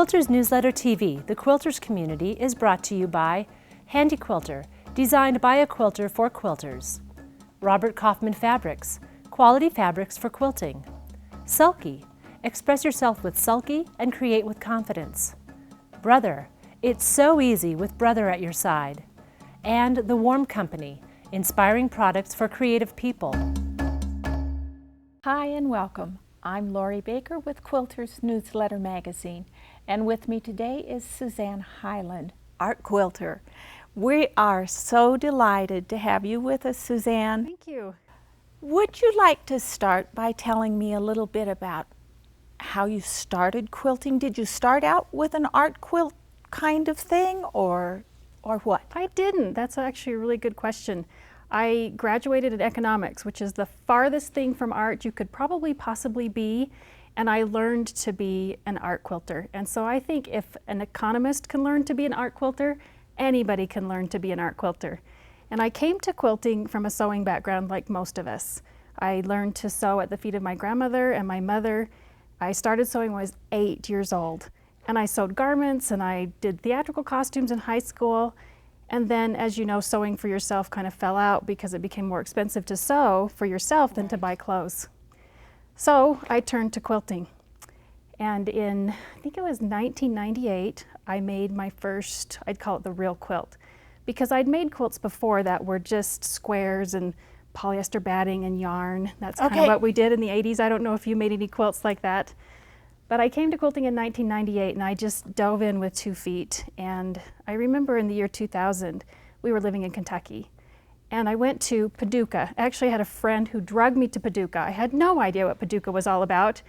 Quilters Newsletter TV, the Quilters community, is brought to you by Handi Quilter, designed by a quilter for quilters. Robert Kaufman Fabrics, quality fabrics for quilting. Sulky, express yourself with Sulky and create with confidence. Brother, it's so easy with Brother at your side. And The Warm Company, inspiring products for creative people. Hi and welcome. I'm Lori Baker with Quilters Newsletter Magazine, and with me today is Suzanne Hyland, art quilter. We are so delighted to have you with us, Suzanne. Thank you. Would you like to start by telling me a little bit about how you started quilting? Did you start out with an art quilt kind of thing, or what? I didn't. That's actually a really good question. I graduated in economics, which is the farthest thing from art you could probably possibly be, and I learned to be an art quilter. And so I think if an economist can learn to be an art quilter, anybody can learn to be an art quilter. And I came to quilting from a sewing background like most of us. I learned to sew at the feet of my grandmother and my mother. I started sewing when I was 8 years old. And I sewed garments and I did theatrical costumes in high school. And then, as you know, sewing for yourself kind of fell out because it became more expensive to sew for yourself than to buy clothes. So I turned to quilting. And in, I think it was 1998, I made my first, I'd call it the real quilt. Because I'd made quilts before that were just squares and polyester batting and yarn. That's kind of what we did in the 80s. I don't know if you made any quilts like that. But I came to quilting in 1998 and I just dove in with 2 feet. And I remember in the year 2000, we were living in Kentucky. And I went to Paducah. Actually, I had a friend who drugged me to Paducah. I had no idea what Paducah was all about.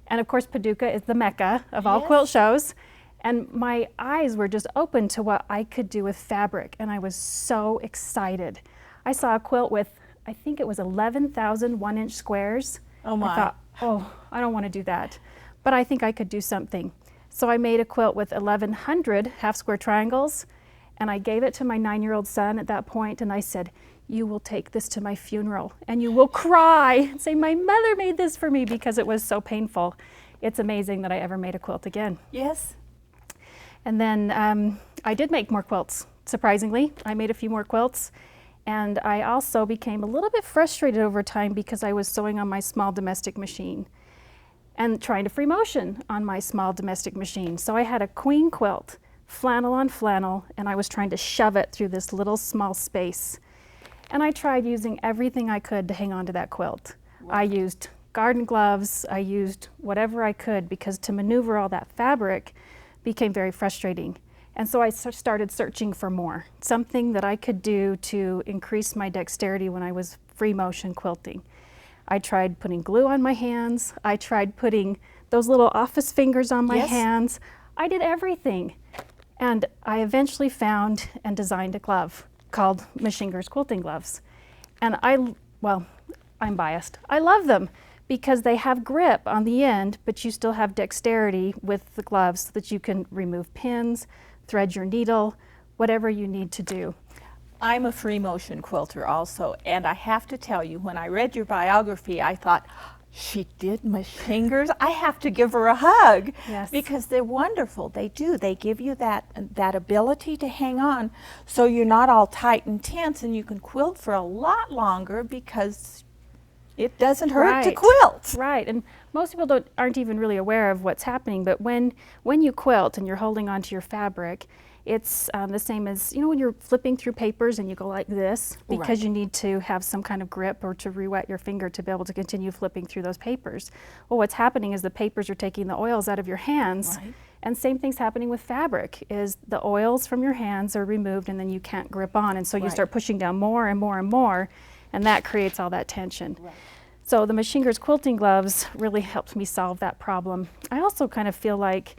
And of course, Paducah is the mecca of all quilt shows. And my eyes were just open to what I could do with fabric. And I was so excited. I saw a quilt with, I think it was 11,000 1-inch squares. Oh my. I thought, oh, I don't want to do that. But I think I could do something. So I made a quilt with 1,100 half-square triangles, and I gave it to my 9-year-old son at that point, and I said, you will take this to my funeral, and you will cry and say, my mother made this for me, because it was so painful. It's amazing that I ever made a quilt again. Yes. And then I did make more quilts, surprisingly. I made a few more quilts, and I also became a little bit frustrated over time because I was sewing on my small domestic machine and trying to free motion on my small domestic machine. So I had a queen quilt, flannel on flannel, and I was trying to shove it through this little small space. And I tried using everything I could to hang on to that quilt. Wow. I used garden gloves, I used whatever I could, because to maneuver all that fabric became very frustrating. And so I started searching for more, something that I could do to increase my dexterity when I was free motion quilting. I tried putting glue on my hands. I tried putting those little office fingers on my hands. I did everything. And I eventually found and designed a glove called Machingers Quilting Gloves. And I'm biased. I love them because they have grip on the end, but you still have dexterity with the gloves so that you can remove pins, thread your needle, whatever you need to do. I'm a free motion quilter also, and I have to tell you, when I read your biography, I thought, she did Machingers? I have to give her a hug. Yes. Because they're wonderful. They do. They give you that ability to hang on so you're not all tight and tense, and you can quilt for a lot longer because it doesn't hurt to quilt. Right, and most people aren't even really aware of what's happening, but when you quilt and you're holding onto your fabric, it's the same as, you know, when you're flipping through papers and you go like this, because you need to have some kind of grip or to re-wet your finger to be able to continue flipping through those papers. Well, what's happening is the papers are taking the oils out of your hands, and same thing's happening with fabric, is the oils from your hands are removed and then you can't grip on, and so you start pushing down more and more and more, and that creates all that tension. So the Machingers Quilting Gloves really helped me solve that problem. I also kind of feel like,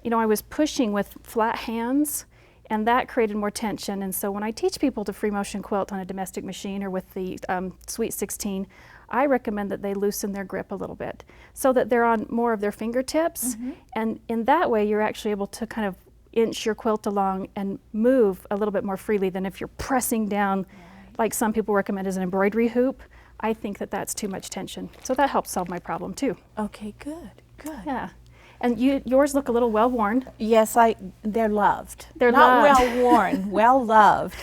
you know, I was pushing with flat hands, and that created more tension. And so when I teach people to free motion quilt on a domestic machine or with the Sweet 16, I recommend that they loosen their grip a little bit so that they're on more of their fingertips. And in that way, you're actually able to kind of inch your quilt along and move a little bit more freely than if you're pressing down, like some people recommend as an embroidery hoop. I think that that's too much tension. So that helps solve my problem too. Okay, good, good. Yeah. And yours look a little well worn. Yes, they're loved. They're not loved. well worn, well loved.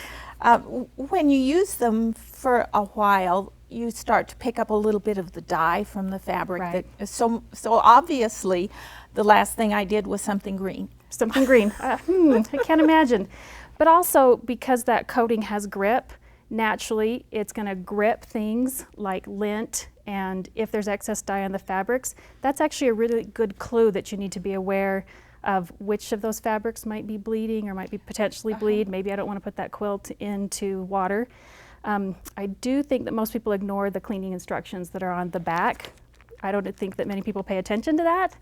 When you use them for a while, you start to pick up a little bit of the dye from the fabric. Right. So obviously, the last thing I did was something green. Something green. I can't imagine. But also, because that coating has grip, naturally it's going to grip things like lint, and if there's excess dye on the fabrics, that's actually a really good clue that you need to be aware of which of those fabrics might be bleeding or might be potentially bleed. Maybe I don't want to put that quilt into water. I do think that most people ignore the cleaning instructions that are on the back. I don't think that many people pay attention to that.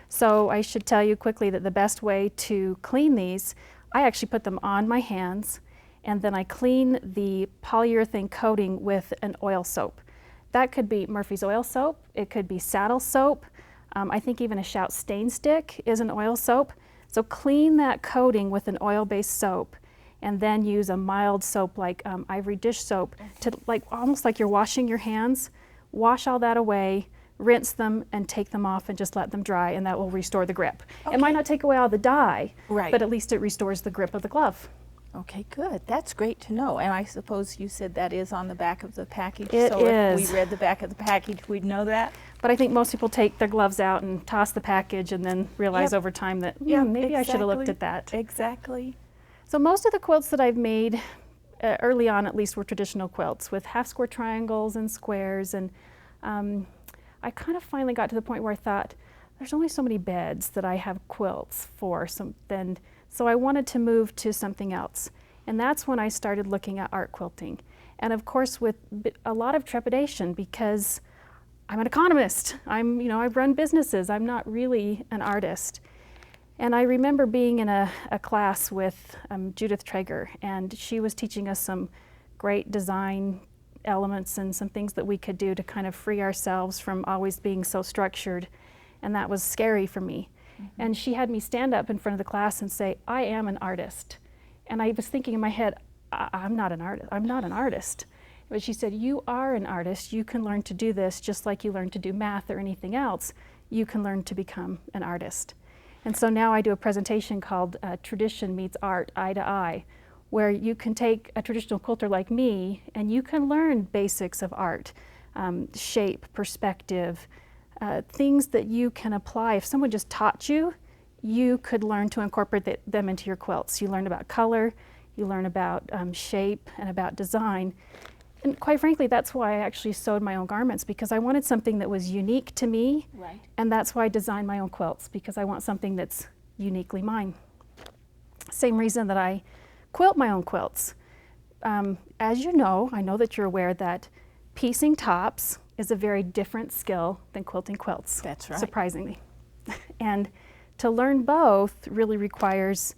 So I should tell you quickly that the best way to clean these, I actually put them on my hands, and then I clean the polyurethane coating with an oil soap. That could be Murphy's oil soap, it could be saddle soap, I think even a Shout stain stick is an oil soap. So clean that coating with an oil-based soap, and then use a mild soap like Ivory dish soap to almost like you're washing your hands. Wash all that away, rinse them, and take them off and just let them dry, and that will restore the grip. It might not take away all the dye, but at least it restores the grip of the glove. Okay, good. That's great to know. And I suppose you said that is on the back of the package. It so is. if we read the back of the package, we'd know that. But I think most people take their gloves out and toss the package and then realize over time that maybe I should have looked at that. Exactly. So most of the quilts that I've made, early on at least, were traditional quilts with half square triangles and squares. And I kind of finally got to the point where I thought, there's only so many beds that I have quilts for. So I wanted to move to something else. And that's when I started looking at art quilting. And of course with a lot of trepidation, because I'm an economist. I run businesses. I'm not really an artist. And I remember being in a class with Judith Traeger, and she was teaching us some great design elements and some things that we could do to kind of free ourselves from always being so structured. And that was scary for me. And she had me stand up in front of the class and say, I am an artist. And I was thinking in my head, I'm not an artist. I'm not an artist. But she said, you are an artist. You can learn to do this just like you learn to do math or anything else. You can learn to become an artist. And so now I do a presentation called Tradition Meets Art, Eye to Eye, where you can take a traditional quilter like me and you can learn basics of art, shape, perspective, things that you can apply. If someone just taught you, you could learn to incorporate them into your quilts. You learn about color, you learn about shape and about design. And quite frankly, that's why I actually sewed my own garments, because I wanted something that was unique to me. Right. And that's why I designed my own quilts, because I want something that's uniquely mine. Same reason that I quilt my own quilts. As you know, I know that you're aware that piecing tops is a very different skill than quilting quilts. That's right. Surprisingly. And to learn both really requires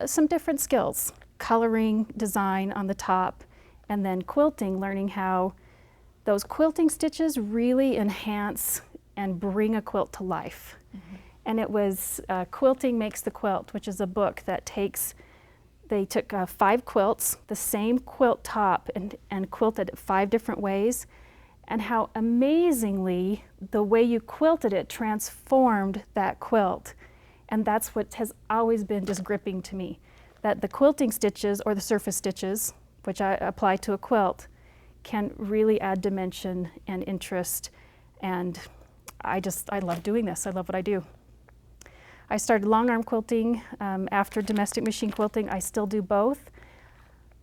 some different skills. Coloring, design on the top, and then quilting, learning how those quilting stitches really enhance and bring a quilt to life. And it was Quilting Makes the Quilt, which is a book that they took 5 quilts, the same quilt top, and quilted it 5 different ways, and how amazingly the way you quilted it transformed that quilt. And that's what has always been just gripping to me, that the quilting stitches or the surface stitches, which I apply to a quilt, can really add dimension and interest. And I love doing this. I love what I do. I started long arm quilting after domestic machine quilting. I still do both.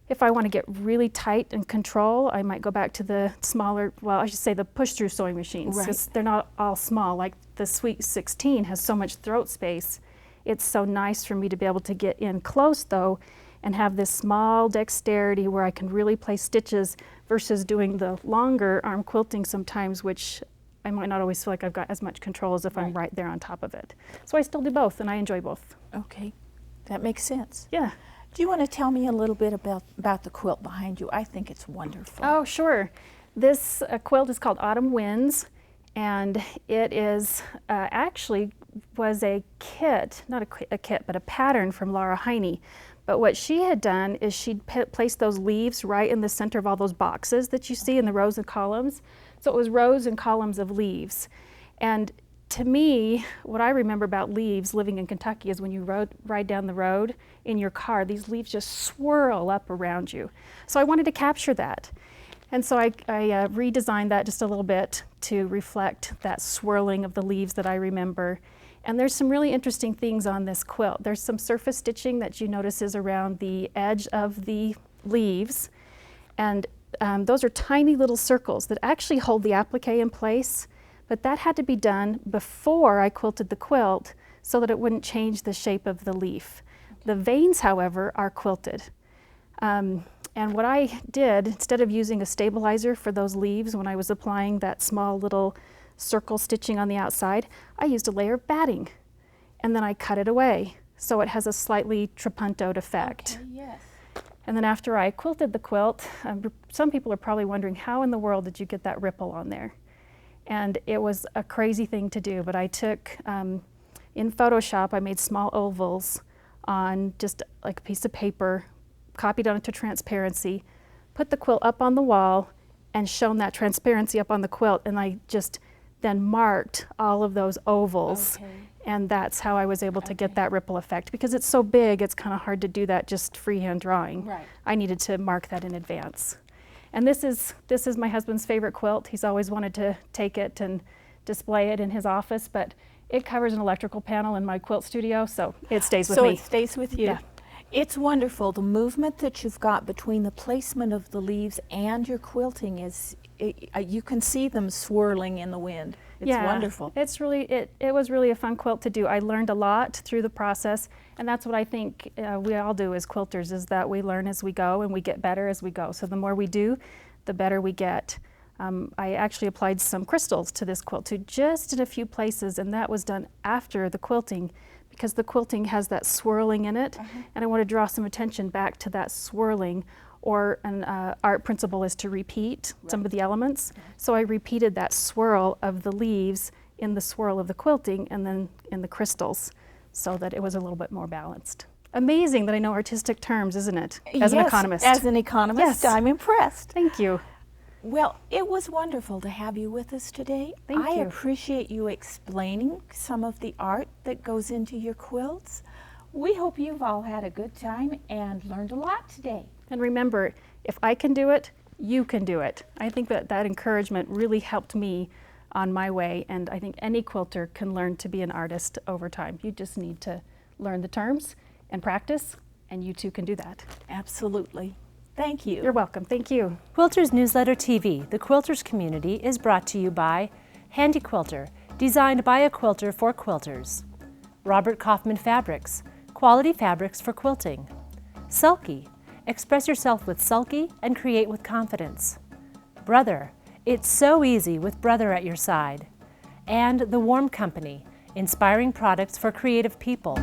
If I want to get really tight and control, I might go back to the smaller, well, I should say the push-through sewing machines. Right. They're not all small. Like the Sweet 16 has so much throat space. It's so nice for me to be able to get in close, though, and have this small dexterity where I can really place stitches versus doing the longer arm quilting sometimes, which I might not always feel like I've got as much control as if I'm right there on top of it. So I still do both, and I enjoy both. Okay, that makes sense. Yeah. Do you want to tell me a little bit about the quilt behind you? I think it's wonderful. Oh, sure. This quilt is called Autumn Winds, and it is actually was a kit, not a kit, but a pattern from Laura Heine. But what she had done is she'd placed those leaves right in the center of all those boxes that you see in the rows and columns. So it was rows and columns of leaves. And to me, what I remember about leaves living in Kentucky is when you ride down the road in your car, these leaves just swirl up around you. So I wanted to capture that. And so I redesigned that just a little bit to reflect that swirling of the leaves that I remember. And there's some really interesting things on this quilt. There's some surface stitching that you notice is around the edge of the leaves. And those are tiny little circles that actually hold the applique in place. But that had to be done before I quilted the quilt so that it wouldn't change the shape of the leaf. The veins, however, are quilted. And what I did, instead of using a stabilizer for those leaves when I was applying that small little circle stitching on the outside, I used a layer of batting. And then I cut it away so it has a slightly trapuntoed effect. Okay, yes. And then after I quilted the quilt, some people are probably wondering, how in the world did you get that ripple on there? And it was a crazy thing to do, but I took, in Photoshop, I made small ovals on just like a piece of paper, copied onto transparency, put the quilt up on the wall, and shown that transparency up on the quilt, and I just then marked all of those ovals. Okay. And that's how I was able to get that ripple effect. Because it's so big, it's kind of hard to do that just freehand drawing. Right. I needed to mark that in advance. And this is my husband's favorite quilt. He's always wanted to take it and display it in his office, but it covers an electrical panel in my quilt studio, so it stays with me. So it stays with you. Yeah. It's wonderful. The movement that you've got between the placement of the leaves and your quilting is, you can see them swirling in the wind. It's wonderful. It's really, it was really a fun quilt to do. I learned a lot through the process, and that's what I think we all do as quilters, is that we learn as we go and we get better as we go. So the more we do, the better we get. I actually applied some crystals to this quilt too, just in a few places, and that was done after the quilting, because the quilting has that swirling in it, and I want to draw some attention back to that swirling. Or an art principle is to repeat some of the elements. So I repeated that swirl of the leaves in the swirl of the quilting and then in the crystals, so that it was a little bit more balanced. Amazing that I know artistic terms, isn't it? As an economist. As an economist, Yes. I'm impressed. Thank you. Well, it was wonderful to have you with us today. Thank I you. appreciate you explaining some of the art that goes into your quilts. We hope you've all had a good time and learned a lot today. And remember, if I can do it, you can do it. I think that encouragement really helped me on my way, and I think any quilter can learn to be an artist over time. You just need to learn the terms and practice, and you too can do that. Absolutely. Thank you. You're welcome. Thank you. Quilters Newsletter TV, the Quilters community, is brought to you by Handi Quilter, designed by a quilter for quilters. Robert Kaufman Fabrics, quality fabrics for quilting. Sulky, express yourself with Sulky and create with confidence. Brother, it's so easy with Brother at your side. And The Warm Company, inspiring products for creative people.